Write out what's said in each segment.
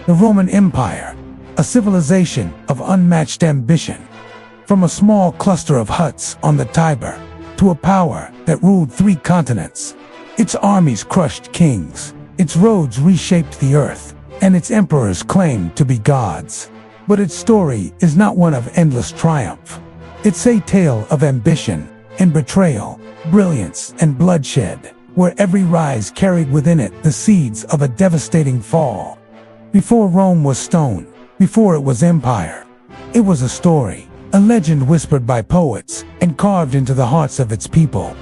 The Roman Empire, a civilization of unmatched ambition. From a small cluster of huts on the Tiber to a power that ruled 3 continents. Its armies crushed kings, its roads reshaped the earth, and its emperors claimed to be gods. But its story is not one of endless triumph. It's a tale of ambition and betrayal, brilliance and bloodshed, where every rise carried within it the seeds of a devastating fall. Before Rome was stone, before it was empire, it was a story, a legend whispered by poets and carved into the hearts of its people.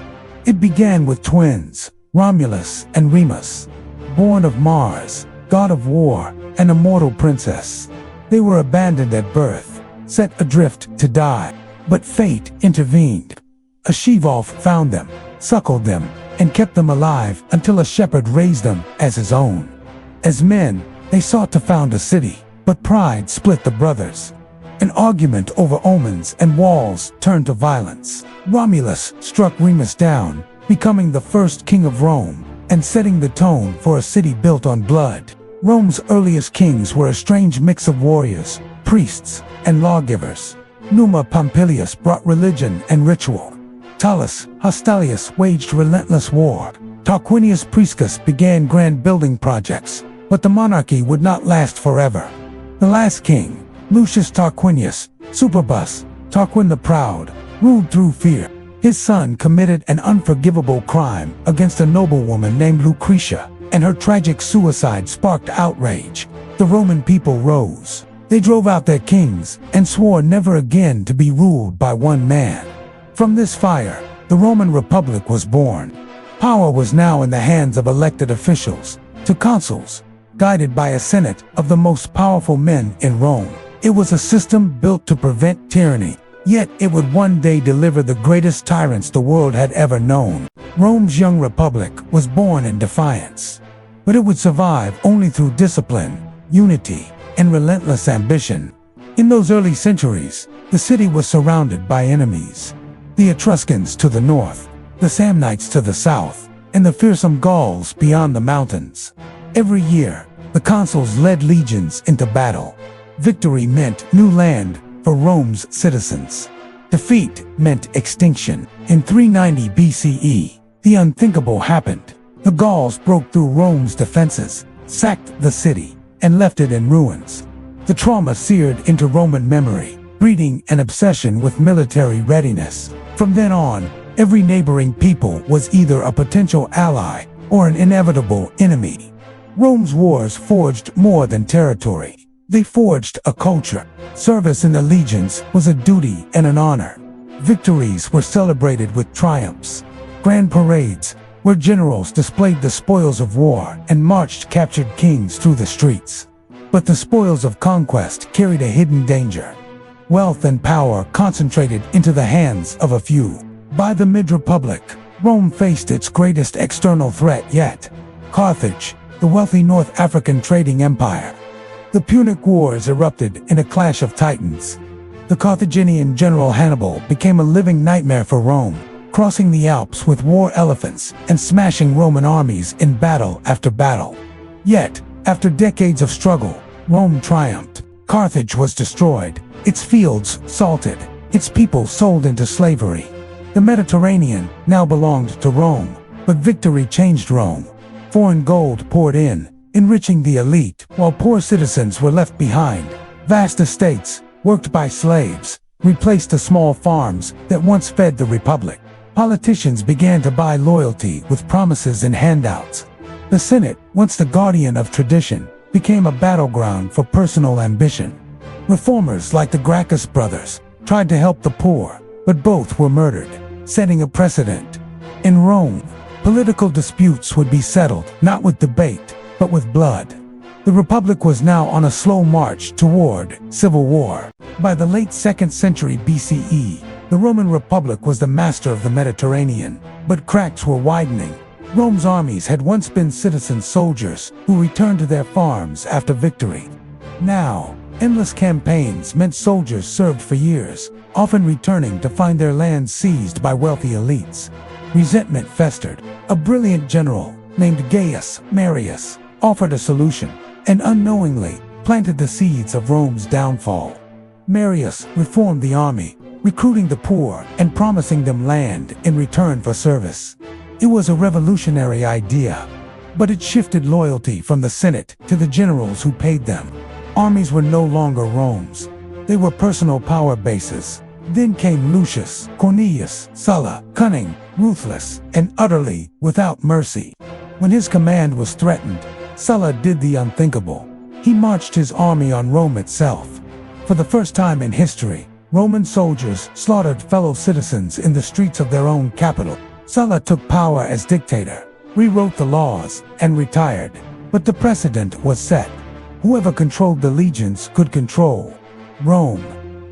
It began with twins, Romulus and Remus, born of Mars, god of war, and a mortal princess. They were abandoned at birth, set adrift to die, but fate intervened. A she-wolf found them, suckled them, and kept them alive until a shepherd raised them as his own. As men, they sought to found a city, but pride split the brothers. An argument over omens and walls turned to violence. Romulus struck Remus down, becoming the first king of Rome, and setting the tone for a city built on blood. Rome's earliest kings were a strange mix of warriors, priests, and lawgivers. Numa Pompilius brought religion and ritual. Tullus Hostilius waged relentless war. Tarquinius Priscus began grand building projects, but the monarchy would not last forever. The last king, Lucius Tarquinius, Superbus, Tarquin the Proud, ruled through fear. His son committed an unforgivable crime against a noblewoman named Lucretia, and her tragic suicide sparked outrage. The Roman people rose. They drove out their kings and swore never again to be ruled by one man. From this fire, the Roman Republic was born. Power was now in the hands of elected officials, to consuls, guided by a senate of the most powerful men in Rome. It was a system built to prevent tyranny, yet it would one day deliver the greatest tyrants the world had ever known. Rome's young republic was born in defiance, but it would survive only through discipline, unity, and relentless ambition. In those early centuries, the city was surrounded by enemies. The Etruscans to the north, the Samnites to the south, and the fearsome Gauls beyond the mountains. Every year, the consuls led legions into battle. Victory meant new land for Rome's citizens. Defeat meant extinction. In 390 BCE, the unthinkable happened. The Gauls broke through Rome's defenses, sacked the city, and left it in ruins. The trauma seared into Roman memory, breeding an obsession with military readiness. From then on, every neighboring people was either a potential ally or an inevitable enemy. Rome's wars forged more than territory. They forged a culture. Service in the legions was a duty and an honor. Victories were celebrated with triumphs. Grand parades, where generals displayed the spoils of war and marched captured kings through the streets. But the spoils of conquest carried a hidden danger. Wealth and power concentrated into the hands of a few. By the mid-Republic, Rome faced its greatest external threat yet: Carthage, the wealthy North African trading empire. The Punic Wars erupted in a clash of titans. The Carthaginian general Hannibal became a living nightmare for Rome, crossing the Alps with war elephants and smashing Roman armies in battle after battle. Yet, after decades of struggle, Rome triumphed. Carthage was destroyed, its fields salted, its people sold into slavery. The Mediterranean now belonged to Rome, but victory changed Rome. Foreign gold poured in, enriching the elite, while poor citizens were left behind. Vast estates, worked by slaves, replaced the small farms that once fed the Republic. Politicians began to buy loyalty with promises and handouts. The Senate, once the guardian of tradition, became a battleground for personal ambition. Reformers like the Gracchus brothers tried to help the poor, but both were murdered, setting a precedent. In Rome, political disputes would be settled not with debate, but with blood. The Republic was now on a slow march toward civil war. By the late 2nd century BCE, the Roman Republic was the master of the Mediterranean, but cracks were widening. Rome's armies had once been citizen soldiers who returned to their farms after victory. Now, endless campaigns meant soldiers served for years, often returning to find their lands seized by wealthy elites. Resentment festered. A brilliant general named Gaius Marius offered a solution: and unknowingly planted the seeds of Rome's downfall. Marius reformed the army, recruiting the poor and promising them land in return for service. It was a revolutionary idea, but it shifted loyalty from the Senate to the generals who paid them. Armies were no longer Rome's. They were personal power bases. Then came Lucius Cornelius Sulla, cunning, ruthless, and utterly without mercy. When his command was threatened, Sulla did the unthinkable. He marched his army on Rome itself. For the first time in history, Roman soldiers slaughtered fellow citizens in the streets of their own capital. Sulla took power as dictator, rewrote the laws, and retired. But the precedent was set. Whoever controlled the legions could control Rome.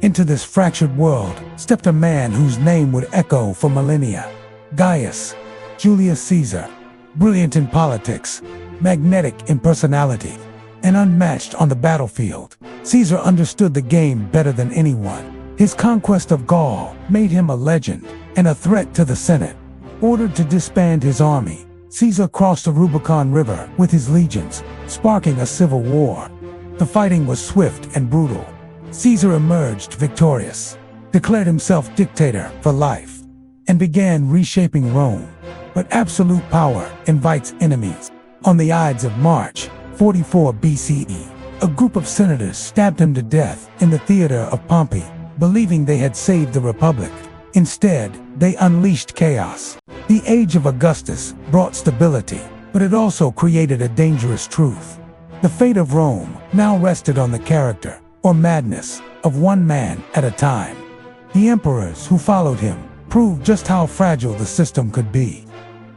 Into this fractured world stepped a man whose name would echo for millennia. Gaius Julius Caesar. Brilliant in politics, magnetic in personality, and unmatched on the battlefield, Caesar understood the game better than anyone. His conquest of Gaul made him a legend and a threat to the Senate. Ordered to disband his army, Caesar crossed the Rubicon River with his legions, sparking a civil war. The fighting was swift and brutal. Caesar emerged victorious, declared himself dictator for life, and began reshaping Rome. But absolute power invites enemies. On the Ides of March, 44 BCE, a group of senators stabbed him to death in the theater of Pompey, believing they had saved the Republic. Instead, they unleashed chaos. The age of Augustus brought stability, but it also created a dangerous truth. The fate of Rome now rested on the character, or madness, of one man at a time. The emperors who followed him proved just how fragile the system could be.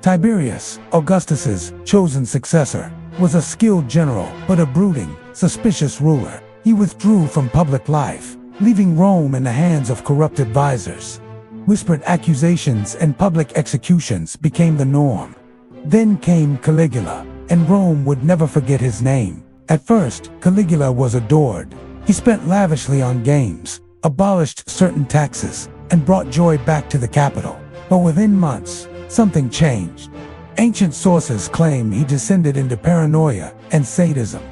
Tiberius, Augustus's chosen successor, was a skilled general but a brooding, suspicious ruler. He withdrew from public life, leaving Rome in the hands of corrupt advisors. Whispered accusations and public executions became the norm. Then came Caligula, and Rome would never forget his name. At first, Caligula was adored. He spent lavishly on games, abolished certain taxes, and brought joy back to the capital. But within months, something changed. Ancient sources claim he descended into paranoia and sadism.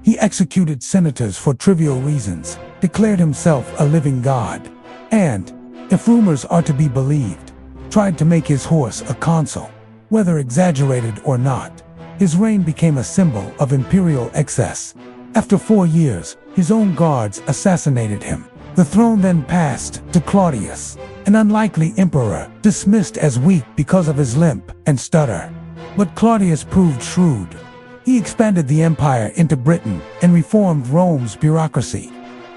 He executed senators for trivial reasons, declared himself a living god, and, if rumors are to be believed, tried to make his horse a consul. Whether exaggerated or not, his reign became a symbol of imperial excess. After 4 years, his own guards assassinated him. The throne then passed to Claudius, an unlikely emperor dismissed as weak because of his limp and stutter. But Claudius proved shrewd. He expanded the empire into Britain and reformed Rome's bureaucracy.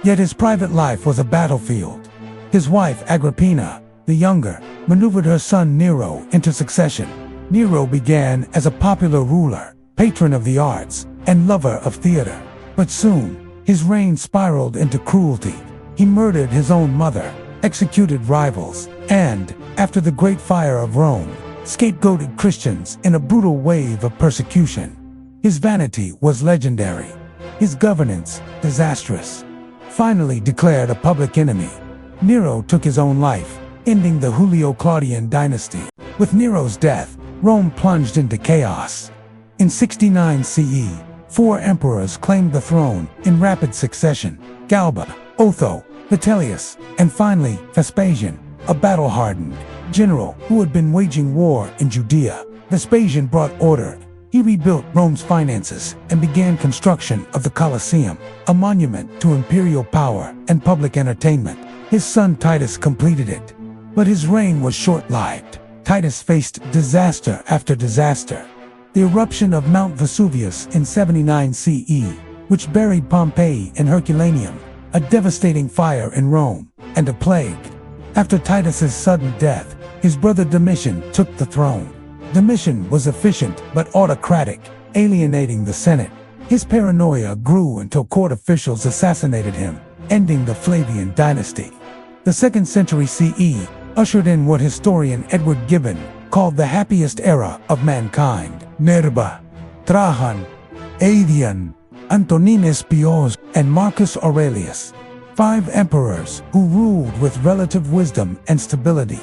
Yet his private life was a battlefield. His wife Agrippina, the younger, maneuvered her son Nero into succession. Nero began as a popular ruler, patron of the arts, and lover of theater. But soon, his reign spiraled into cruelty. He murdered his own mother, executed rivals, and, after the Great Fire of Rome, scapegoated Christians in a brutal wave of persecution. His vanity was legendary, his governance disastrous. Finally declared a public enemy, Nero took his own life, ending the Julio-Claudian dynasty. With Nero's death, Rome plunged into chaos. In 69 CE, 4 emperors claimed the throne in rapid succession: Galba, Otho, Vitellius, and finally Vespasian, a battle-hardened general who had been waging war in Judea. Vespasian brought order. He rebuilt Rome's finances and began construction of the Colosseum, a monument to imperial power and public entertainment. His son Titus completed it. But his reign was short-lived. Titus faced disaster after disaster. The eruption of Mount Vesuvius in 79 CE, which buried Pompeii and Herculaneum, a devastating fire in Rome, and a plague. After Titus's sudden death, his brother Domitian took the throne. Domitian was efficient but autocratic, alienating the Senate. His paranoia grew until court officials assassinated him, ending the Flavian dynasty. The 2nd century CE ushered in what historian Edward Gibbon called the happiest era of mankind. Nerva, Trajan, Adrian, Antoninus Pius, and Marcus Aurelius, 5 emperors who ruled with relative wisdom and stability,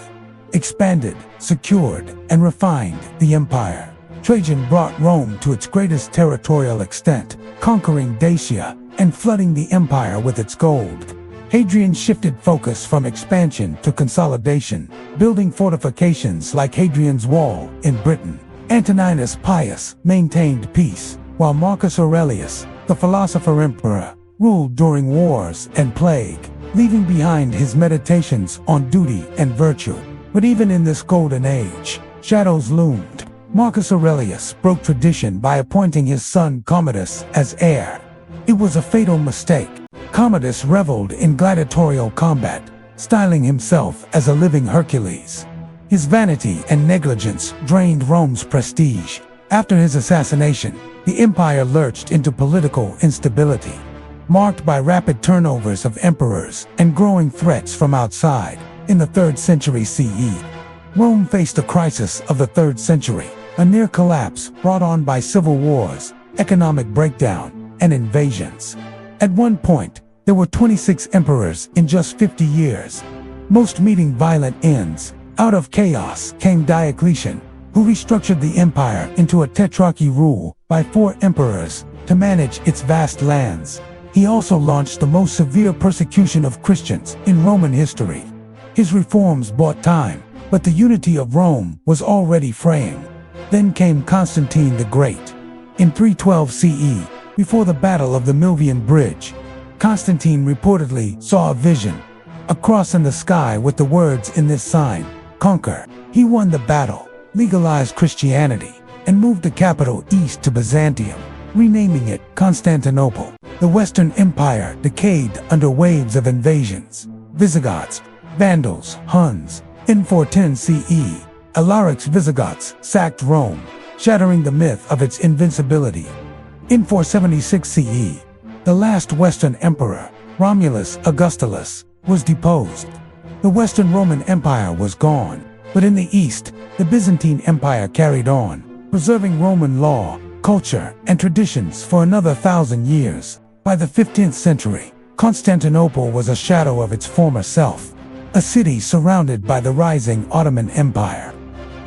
expanded, secured, and refined the empire. Trajan brought Rome to its greatest territorial extent, conquering Dacia and flooding the empire with its gold. Hadrian shifted focus from expansion to consolidation, building fortifications like Hadrian's Wall in Britain. Antoninus Pius maintained peace, while Marcus Aurelius, the philosopher-emperor, ruled during wars and plague, leaving behind his meditations on duty and virtue. But even in this golden age, shadows loomed. Marcus Aurelius broke tradition by appointing his son Commodus as heir. It was a fatal mistake. Commodus reveled in gladiatorial combat, styling himself as a living Hercules. His vanity and negligence drained Rome's prestige. After his assassination, the empire lurched into political instability, marked by rapid turnovers of emperors and growing threats from outside. In the 3rd century CE, Rome faced a crisis of the 3rd century, a near collapse brought on by civil wars, economic breakdown, and invasions. At one point, there were 26 emperors in just 50 years, most meeting violent ends. Out of chaos came Diocletian, who restructured the empire into a tetrarchy rule by 4 emperors to manage its vast lands. He also launched the most severe persecution of Christians in Roman history. His reforms bought time, but the unity of Rome was already fraying. Then came Constantine the Great. In 312 CE, before the Battle of the Milvian Bridge, Constantine reportedly saw a vision, a cross in the sky with the words in this sign, "Conquer." He won the battle, legalized Christianity, and moved the capital east to Byzantium, renaming it Constantinople. The Western Empire decayed under waves of invasions. Visigoths, Vandals, Huns. In 410 CE, Alaric's Visigoths sacked Rome, shattering the myth of its invincibility. In 476 CE, the last Western emperor, Romulus Augustulus, was deposed. The Western Roman Empire was gone, but in the East, the Byzantine Empire carried on, preserving Roman law, culture, and traditions for another 1,000 years. By the 15th century, Constantinople was a shadow of its former self, a city surrounded by the rising Ottoman Empire.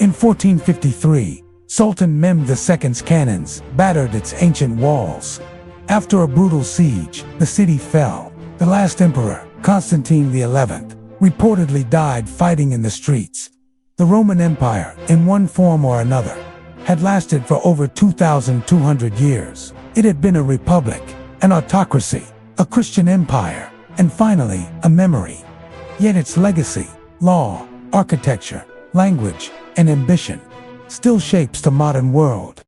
In 1453, Sultan Mehmed II's cannons battered its ancient walls. After a brutal siege, the city fell. The last emperor, Constantine XI, reportedly died fighting in the streets. The Roman Empire, in one form or another, had lasted for over 2,200 years. It had been a republic, an autocracy, a Christian empire, and finally, a memory. Yet its legacy, law, architecture, language, and ambition still shapes the modern world.